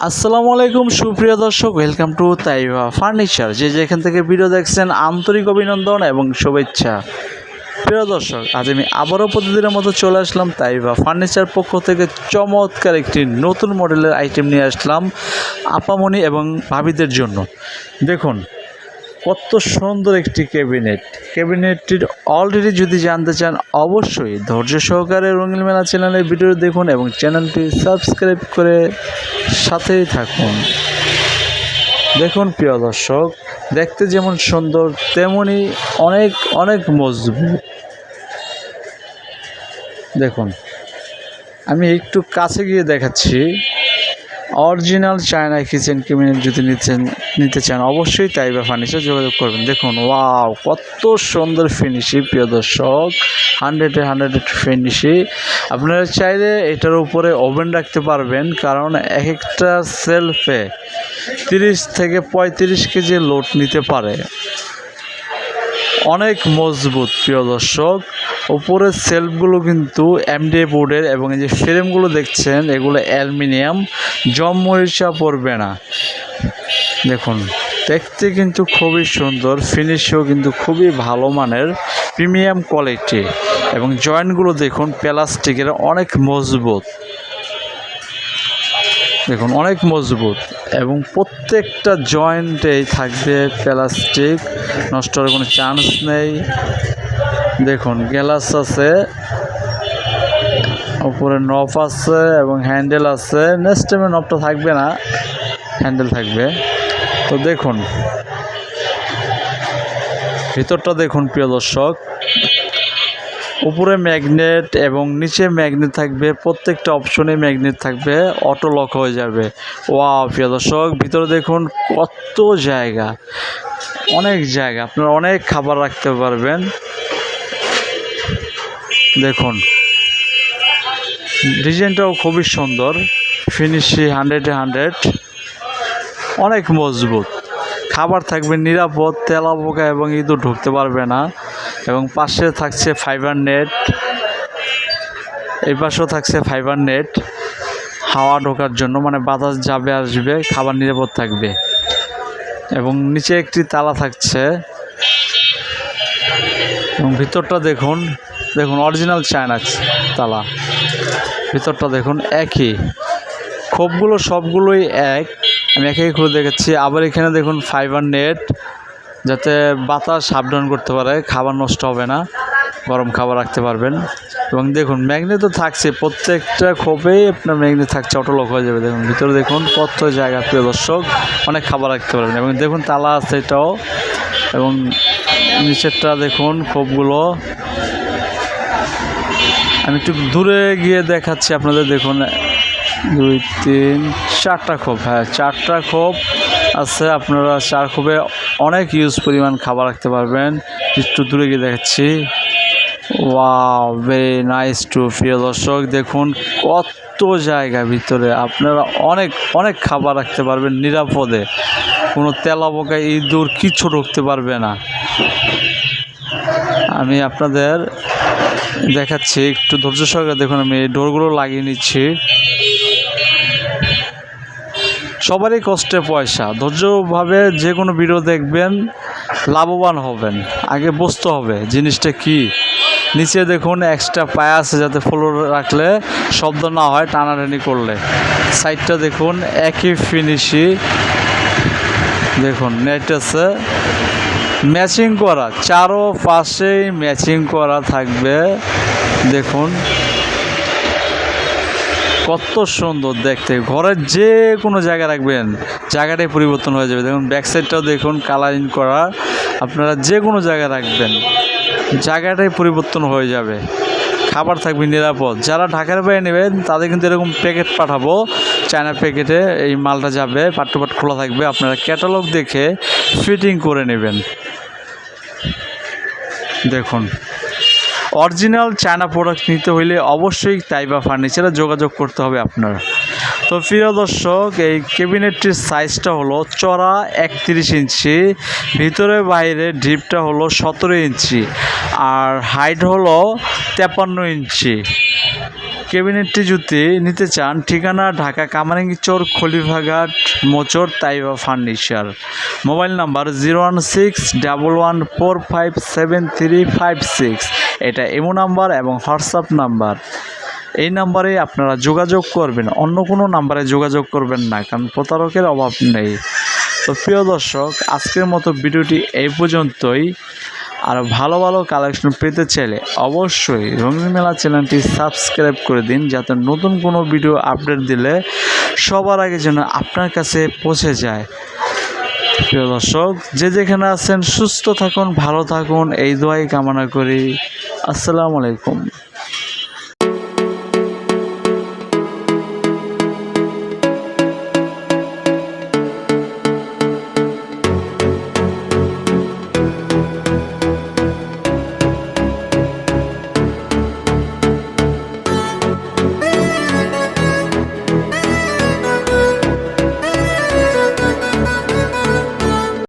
আসসালামু আলাইকুম সুপ্রিয় দর্শক, ওয়েলকাম টু তাইবা ফার্নিচার। যে যেখান থেকে ভিডিও দেখছেন আন্তরিক অভিনন্দন এবং শুভেচ্ছা। প্রিয় দর্শক, আজ আমি আবারও প্রতিদিনের মতো চলে আসলাম তাইবা ফার্নিচার পক্ষ থেকে চমৎকার একটি নতুন মডেলের আইটেম নিয়ে আসলাম আপামনি এবং ভাবিদের জন্য। দেখুন কত সুন্দর একটি ক্যাবিনেটটির অলরেডি যদি জানতে চান অবশ্যই ধৈর্য সহকারে রঙিন মেলা চ্যানেলের ভিডিও দেখুন এবং চ্যানেলটি সাবস্ক্রাইব করে সাথেই থাকুন। দেখুন প্রিয় দর্শক, দেখতে যেমন সুন্দর তেমনি অনেক অনেক মজবুত। দেখুন আমি একটু কাছে গিয়ে দেখাচ্ছি। অরিজিনাল চায়না কিচেন ক্যাবিনেট যদি নিতে চান অবশ্যই তাইবা ফার্নিচার যোগাযোগ করবেন। দেখুন ওয়াও, কত সুন্দর ফিনিশিং প্রিয় দর্শক, 100 ফিনিশিং। আপনারা চাইলে এটার উপরে ওভেন রাখতে পারবেন, কারণ এক একটা সেলফে 30 থেকে 35 কেজি লোড নিতে পারে। অনেক মজবুত প্রিয় দর্শক। উপরের সেলফগুলো কিন্তু এমডিএফ বোর্ডের এবং এই যে ফ্রেমগুলো দেখছেন এগুলো অ্যালুমিনিয়াম, জং মরিচা পড়বে না। দেখুন দেখতে কিন্তু খুবই সুন্দর, ফিনিশও কিন্তু খুবই ভালো মানের, প্রিমিয়াম কোয়ালিটি এবং জয়েন্টগুলো দেখুন প্লাস্টিকের, অনেক মজবুত। দেখুন অনেক মজবুত এবং প্রত্যেকটা জয়েন্টেই থাকবে প্লাস্টিক, নষ্ট হওয়ার কোনো চান্স নেই। দেখুন গ্লাস আছে, উপরে নব আছে এবং হ্যান্ডেল আছে। নেক্সট টাইমে নবটা থাকবে না, হ্যান্ডেল থাকবে। তো দেখুন ভিতরটা দেখুন প্রিয় দর্শক, উপরে ম্যাগনেট এবং নিচে ম্যাগনেট থাকবে, প্রত্যেকটা অপশনে ম্যাগনেট থাকবে, অটো লক হয়ে যাবে। ওয়াও প্রিয় দর্শক, ভিতরে দেখুন কত জায়গা, অনেক জায়গা, আপনারা অনেক খাবার রাখতে পারবেন। দেখুন ডিজাইনটাও খুবই সুন্দর, ফিনিশিং 100 অনেক মজবুত। খাবার থাকবে নিরাপদ, তেলা পোকা এবং ইঁদুর ঢুকতে পারবে না। এবং পাশে থাকছে ফাইবার নেট, এই পাশেও থাকছে ফাইবার নেট হাওয়া ঢোকার জন্য, মানে বাতাস যাবে আসবে, খাবার নিরাপদ থাকবে। এবং নিচে একটি তালা থাকছে এবং ভিতরটা দেখুন, দেখুন অরিজিনাল চায়না তালা। ভিতরটা দেখুন একই, খোপগুলো সবগুলোই এক, আমি একে খুলে দেখাচ্ছি। আবার এখানে দেখুন ফাইবার নেট, যাতে বাতাস আপ ডাউন করতে পারে, খাবার নষ্ট হবে না, গরম খাবার রাখতে পারবেন। এবং দেখুন ম্যাগনেট তো থাকছে, প্রত্যেকটা খোপেই আপনার ম্যাগনেট থাকছে, অটো লক হয়ে যাবে। দেখুন ভিতরে দেখুন কত জায়গা প্রিয় দর্শক, অনেক খাবার রাখতে পারবেন। এবং দেখুন তালা আছে এটাও, এবং নিচেরটা দেখুন খোপগুলো। আমি একটু দূরে গিয়ে দেখাচ্ছি আপনাদের। দেখুন 2 3 4টা খোপ, হ্যাঁ 4টা খোপ আছে। আপনারা 4 খোপে অনেক পরিমাণ খাবার রাখতে পারবেন। একটু দূরে গিয়ে দেখাচ্ছি। ওয়াও ভেরি নাইস টু প্রিয় দর্শক, দেখুন কত জায়গা ভিতরে, আপনারা অনেক অনেক খাবার রাখতে পারবেন নিরাপদে, কোনো তেলা পোকা ইঁদুর কিচ্ছু ঢুকতে পারবে না। আমি আপনাদের দেখাচ্ছি, একটু ধৈর্য সহকারে দেখুন। আমি এই ডোরগুলো লাগিয়ে নিচ্ছি। সবারই কষ্টে পয়সা, ধৈর্যভাবে যে কোনো ভিডিও দেখবেন, লাভবান হবেন। আগে বুঝতে হবে জিনিসটা কি। নিচে দেখুন এক্সট্রা পায়া আছে, যাতে ফ্লোর রাখলে শব্দ না হয় টানাটানি করলে। সাইডটা দেখুন একই ফিনিশিং, দেখুন নেট আছে ম্যাচিং করা, চারো পাশেই ম্যাচিং করা থাকবে। দেখুন কত সুন্দর দেখতে, ঘরের যে কোনো জায়গায় রাখবেন জায়গাটাই পরিবর্তন হয়ে যাবে। দেখুন ব্যাক সাইডটাও দেখুন কালারিং করা, আপনারা যে কোনো জায়গায় রাখবেন জায়গাটাই পরিবর্তন হয়ে যাবে। খাবার থাকবে নিরাপদ। যারা ঢাকার বাইরে নেবেন তাদের কিন্তু এরকম প্যাকেট পাঠাবো, চায়না প্যাকেটে এই মালটা যাবে, পাট টু পাট খোলা থাকবে, আপনারা ক্যাটালগ দেখে ফিটিং করে নেবেন। দেখুন অরিজিনাল চায়না প্রোডাক্ট নিতে হইলে অবশ্যই তাইবা ফার্নিচারে যোগাযোগ করতে হবে আপনার। তো প্রিয় দর্শক, এই ক্যাবিনেটটির সাইজটা হলো চড়া 31 ইঞ্চি, ভিতরে বাইরে ডিপটা হলো 17 ইঞ্চি, আর হাইট হলো 53 ইঞ্চি। ক্যাবিনেটটি যদি নিতে চান, ঠিকানা ঢাকা কামারহাঙ্গীরচর খলিফাঘাট মোচড় তাইবা ফার্নিচার। Mobile number 01611457356। এটা ইমো নাম্বার এবং হোয়াটসঅ্যাপ নাম্বার। এই নাম্বারে আপনারা যোগাযোগ করবেন, অন্য কোনো নাম্বারে যোগাযোগ করবেন না, কারণ প্রতারকের অভাব নেই। তো প্রিয় দর্শক, আজকের মতো ভিডিওটি এই পর্যন্তই। আর ভালো ভালো কালেকশন পেতে চাইলে অবশ্যই রঙিন মেলা চ্যানেলটি সাবস্ক্রাইব করে দিন, যাতে নতুন কোনো ভিডিও আপডেট দিলে সবার আগে যেন আপনার কাছে পৌঁছে যায়। প্রিয় দর্শক, যে যেখানে আছেন সুস্থ থাকুন, ভালো থাকুন, এই দোয়াই কামনা করি। আসসালামু আলাইকুম।